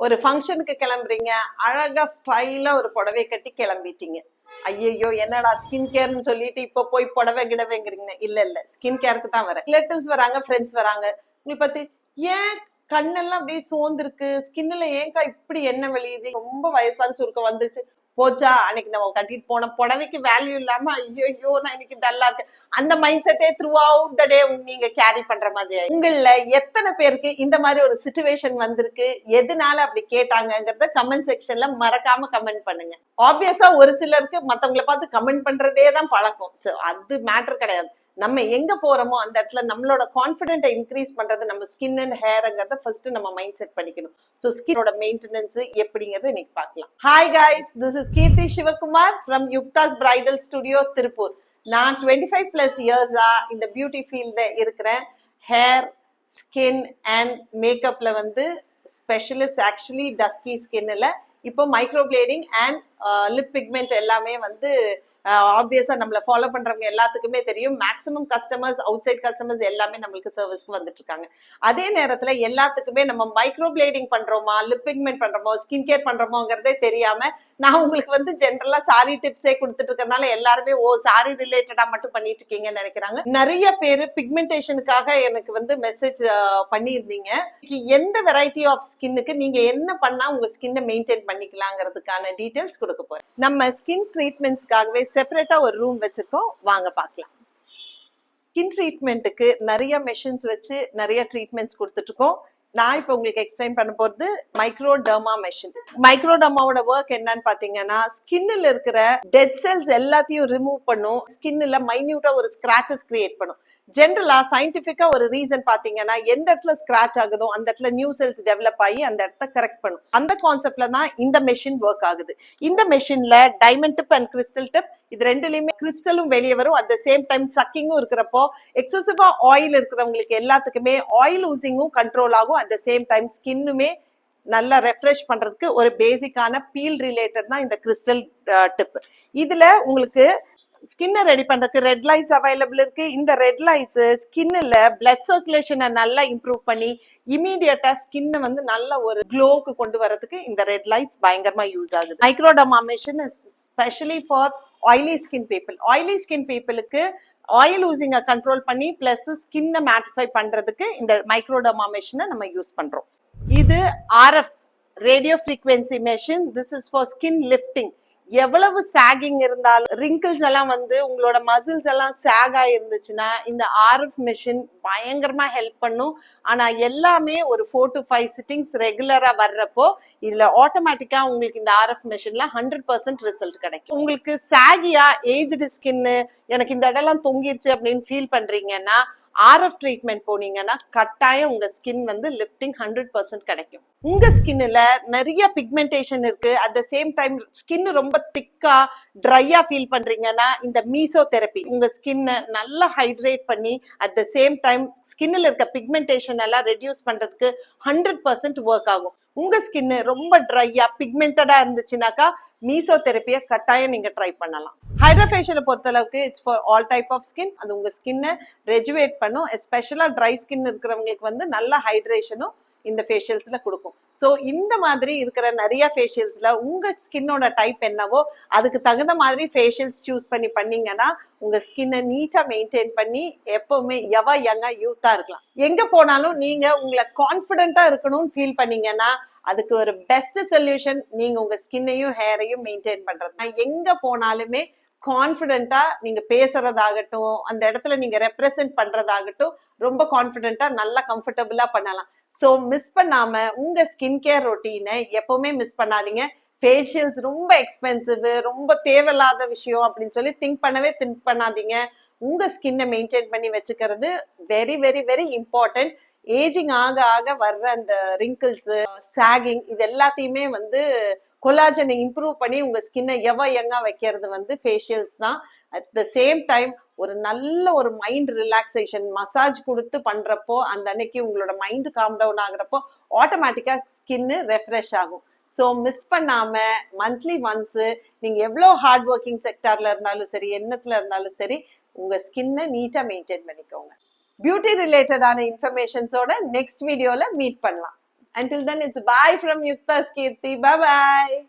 ஒரு ஃபங்க்ஷனுக்கு கிளம்புறீங்க, அழகா ஸ்டைலா ஒரு புடவை கட்டி கிளம்பிட்டீங்க. ஐயோ என்னடா ஸ்கின் கேர்னு சொல்லிட்டு இப்ப போய் புடவை கிடவைங்கிறீங்க. இல்ல ஸ்கின் கேருக்கு தான் வரேன். ரிலேட்டிவ்ஸ் வராங்க, ஃப்ரெண்ட்ஸ் வராங்க. உங்களை பத்தி ஏன் கண்ணெல்லாம் அப்படியே சோர்ந்துருக்கு, ஸ்கின்ல ஏன்க்கா இப்படி என்ன வெளியுது, ரொம்ப வயசான சுருக்கம் வந்துச்சு, போச்சா அன்னைக்கு நம்ம கட்டிட்டு போன புடவைக்கு வேல்யூ இல்லாம ஐயோ நான் இன்னைக்கு டல்லா இருக்கேன், அந்த மைண்ட் செட்டே த்ரூ அவுட் த டே நீங்க கேரி பண்ற மாதிரி. உங்கள எத்தனை பேருக்கு இந்த மாதிரி ஒரு சிச்சுவேஷன் வந்திருக்கு, எதனால அப்படி கேட்டாங்கங்கறத கமெண்ட் செக்ஷன்ல மறக்காம கமெண்ட் பண்ணுங்க. ஆப்வியஸா ஒரு சிலருக்கு மத்தவங்களை பார்த்து கமெண்ட் பண்றதே தான் பழக்கம். அது மேட்டர் கிடையாது. நம்ம எங்க போறோமோ அந்த இடத்துல நம்மளோட கான்பிடென்ட்டை இன்க்ரீஸ் பண்றது நம்ம ஸ்கின் அண்ட் ஹேர்ங்கிறத ஃபர்ஸ்ட் நம்ம மைண்ட் செட் பண்ணிக்கணும். ஸோ ஸ்கின்னோட மெயின்டெனன்ஸ் எப்படிங்கிறது இன்னைக்கு பார்க்கலாம். Hi guys, this is Keerthi Sivakumar from Yuktha's bridal studio Tiruppur. நான் 25+ இயர்ஸா இந்த பியூட்டி ஃபீல்ட்ல இருக்கிறேன். ஹேர், ஸ்கின் அண்ட் மேக்கப்ல வந்து ஸ்பெஷலிஸ்ட். ஆக்சுவலி டஸ்கி ஸ்கின்ல இப்போ மைக்ரோபிளேடிங் அண்ட் லிப் பிக்மெண்ட் எல்லாமே வந்து ஆப்வியஸா நம்மள ஃபாலோ பண்றவங்க எல்லாத்துக்குமே தெரியும். Maximum customers, outside customers எல்லாமே நம்மளுக்கு சர்வீஸ்க்கு வந்துட்டு இருக்காங்க. அதே நேரத்துல எல்லாத்துக்குமே நம்ம மைக்ரோ பிளேடிங் பண்றோமா, லிப் பிக்மெண்ட் பண்றோமோ, ஸ்கின் கேர் பண்றோமோங்கிறதே தெரியாம நான் உங்களுக்கு வந்து ஜென்ரலா சாரி டிப்ஸே கொடுத்துட்டு இருக்கறனால எல்லாருமே சாரி ரிலேட்டடா மட்டும் பண்ணிட்டு இருக்கீங்கன்னு நினைக்கிறாங்க. நிறைய பேர் பிக்மெண்டேஷனுக்காக எனக்கு வந்து மெசேஜ் பண்ணியிருந்தீங்க. எந்த வெரைட்டி ஆஃப் ஸ்கின்னுக்கு நீங்க என்ன பண்ணா உங்க ஸ்கின்னை மெயின்டைன் பண்ணிக்கலாங்கிறதுக்கான டீடைல்ஸ் கொடுக்க போறேன். நம்ம ஸ்கின் ட்ரீட்மெண்ட்ஸ்க்காகவே செப்பரேட்டா ஒரு ரூம் வச்சிருக்கோம், வாங்க பார்க்கலாம். ஸ்கின் ட்ரீட்மெண்ட்டுக்கு நிறைய மெஷின்ஸ் வச்சு நிறைய ட்ரீட்மெண்ட்ஸ் கொடுத்துட்டு இருக்கோம். நான் இப்போ உங்களுக்கு எக்ஸ்பிளைன் பண்ண போறது மைக்ரோடர்மா மெஷின். மைக்ரோடர்மாவோட ஒர்க் என்னன்னு பாத்தீங்கன்னா, ஸ்கின்ல இருக்கிற டெட் செல்ஸ் எல்லாத்தையும் ரிமூவ் பண்ணும், ஸ்கின்ல மைன்யூட்டா ஒரு ஸ்கிராச்சஸ் கிரியேட் பண்ணும். ஜென்ரலா சயின்டிபிக்கா ஒரு ரீசன் பாத்தீங்கன்னா, எந்த இடத்துல ஸ்கிராச் ஆகுதோ அந்த இடத்துல நியூ செல்ஸ் டெவலப் ஆகி அந்த இடத்த கரெக்ட் பண்ணும். அந்த கான்செப்ட்ல தான் இந்த மெஷின் ஒர்க் ஆகுது. இந்த மெஷின்ல diamond tip and crystal tip, இது ரெண்டுலயுமே கிறிஸ்டலும் வெளியே வரும், அட் த சேம் டைம் சக்கிங்கும் இருக்கிறப்போ எக்ஸசிவா ஆயில் இருக்கிறவங்களுக்கு எல்லாத்துக்குமே ஆயில் லூசிங்கும் கண்ட்ரோல் ஆகும். அட் த சேம் டைம் ஸ்கின்னுமே நல்லா ரெஃப்ரெஷ் பண்றதுக்கு ஒரு பேசிக்கான பீல் ரிலேட்டட் தான் இந்த கிறிஸ்டல் டிப். இதுல உங்களுக்கு ஸ்கின்னை ரெடி பண்றதுக்கு ரெட் லைட்ஸ் அவைலபிள் இருக்கு. இந்த ரெட் லைட்ஸ் ஸ்கின்ல பிளட் சர்க்குலேஷனை நல்லா இம்ப்ரூவ் பண்ணி இமீடியட்டா ஸ்கின்னை வந்து நல்ல ஒரு க்ளோக்கு கொண்டு வரதுக்கு இந்த ரெட் லைட்ஸ் பயங்கரமா யூஸ் ஆகுது. Microderma machine specially for oily skin people. Oily skin பீப்புளுக்கு ஆயில் லூசிங்கை கண்ட்ரோல் பண்ணி பிளஸ் ஸ்கின்னை மேட்டிஃபை பண்றதுக்கு இந்த மைக்ரோடர்மா மெஷினை நம்ம யூஸ் பண்றோம். இது RF radio frequency machine. This is for skin lifting. எவ்வளவு சாகிங் இருந்தாலும், ரிங்கிள்ஸ் எல்லாம் வந்து உங்களோட மசில்ஸ் எல்லாம் சாக் ஆயிருந்துச்சுன்னா இந்த RF மெஷின் பயங்கரமா ஹெல்ப் பண்ணும். ஆனா எல்லாமே ஒரு 4 to 5 சிட்டிங்ஸ் ரெகுலரா வர்றப்போ இதுல ஆட்டோமேட்டிக்கா உங்களுக்கு இந்த RF மெஷின்ல 100% ரிசல்ட் கிடைக்கும். உங்களுக்கு சாகியா ஏஜ்டு ஸ்கின்னு, எனக்கு இந்த இடம்லாம் தொங்கிருச்சு அப்படின்னு ஃபீல் பண்றீங்கன்னா RF ட்ரீட்மெண்ட் போனீங்கன்னா கட்டாயம் உங்க ஸ்கின் வந்து லிஃப்டிங் 100% கிடைக்கும். உங்க ஸ்கின்ல நிறைய பிக்மெண்டேஷன் இருக்கு, at the same time skin ரொம்ப திக்கா ட்ரையா ஃபீல் பண்றீங்கன்னா இந்த மீசோ தெரப்பி உங்க ஸ்கின்னை நல்லா ஹைட்ரேட் பண்ணி அட் த சேம் டைம் ஸ்கின்ல இருக்க பிக்மெண்டேஷன் எல்லாம் ரெடியூஸ் பண்றதுக்கு 100% ஒர்க் ஆகும். உங்க ஸ்கின் ரொம்ப ட்ரையா பிக்மெண்டடா இருந்துச்சுனாக்கா மீசோ தெரப்பியை கட்டாயம் நீங்க ட்ரை பண்ணலாம். ஹைட்ராஃபேஷியலை பொறுத்த அளவுக்கு it's for all type of skin. அது உங்க ஸ்கின்னை ரெஜுவேட் பண்ணும். எஸ்பெஷலா ட்ரை ஸ்கின் இருக்கிறவங்களுக்கு வந்து நல்ல ஹைட்ரேஷனும் இந்த ஃபேஷியல்ஸ்ல கொடுக்கும். ஸோ இந்த மாதிரி இருக்கிற நிறைய ஃபேஷியல்ஸ்ல உங்க ஸ்கின்னோட டைப் என்னவோ அதுக்கு தகுந்த மாதிரி ஃபேஷியல்ஸ் சூஸ் பண்ணீங்கன்னா உங்க ஸ்கின்னை நீட்டா மெயின்டைன் பண்ணி எப்பவுமே யங்கா யூத்தா இருக்கலாம். எங்க போனாலும் நீங்க உங்களை கான்பிடென்ட்டா இருக்கணும்னு ஃபீல் பண்ணீங்கன்னா அதுக்கு ஒரு பெஸ்ட் சொல்யூஷன் நீங்க உங்க ஸ்கின்னையும் ஹேரையும் மெயின்டைன் பண்றது. எங்க போனாலுமே கான்பிடென்ட்டா நீங்க பேசுறதாகட்டும், அந்த இடத்துல நீங்க ரெப்ரசென்ட் பண்றதாகட்டும் ரொம்ப கான்பிடென்ட்டா நல்லா கம்ஃபர்டபுளா பண்ணலாம். ஸோ மிஸ் பண்ணாம உங்க ஸ்கின் கேர் ரொட்டீனை எப்பவுமே மிஸ் பண்ணாதீங்க. ஃபேஷியல்ஸ் ரொம்ப எக்ஸ்பென்சிவ், ரொம்ப தேவையில்லாத விஷயம் அப்படின்னு சொல்லி திங்க் பண்ணாதீங்க. உங்க ஸ்கின்னை மெயின்டைன் பண்ணி வச்சுக்கிறது very very very important. Ageing ஆக ஆக வர்ற அந்த ரிங்கிள்ஸ், சாகிங் இது எல்லாத்தையுமே வந்து கொலாஜனை இம்ப்ரூவ் பண்ணி உங்க ஸ்கின்னை யங்கா வைக்கிறது வந்து ஃபேஷியல்ஸ் தான். அட் த சேம் டைம் ஒரு நல்ல ஒரு மைண்ட் ரிலாக்ஸேஷன் மசாஜ் கொடுத்து பண்றப்போ அந்த அன்னைக்கு உங்களோட மைண்ட் காம் டவுன் ஆகுறப்போ ஆட்டோமேட்டிக்கா ஸ்கின்னு ரெஃப்ரெஷ் ஆகும். ஸோ மிஸ் பண்ணாம மந்த்லி ஒன்ஸ் நீங்க எவ்வளோ ஹார்ட் ஒர்க்கிங் செக்டார்ல இருந்தாலும் சரி, என்னத்துல இருந்தாலும் சரி, உங்க ஸ்கின்னை நீட்டா மெயின்டைன் பண்ணிக்கோங்க. பியூட்டி ரிலேட்டடான இன்ஃபர்மேஷன்ஸோட நெக்ஸ்ட் வீடியோல மீட் பண்ணலாம். Until then, it's bye from Yukta's Kirti. Bye bye.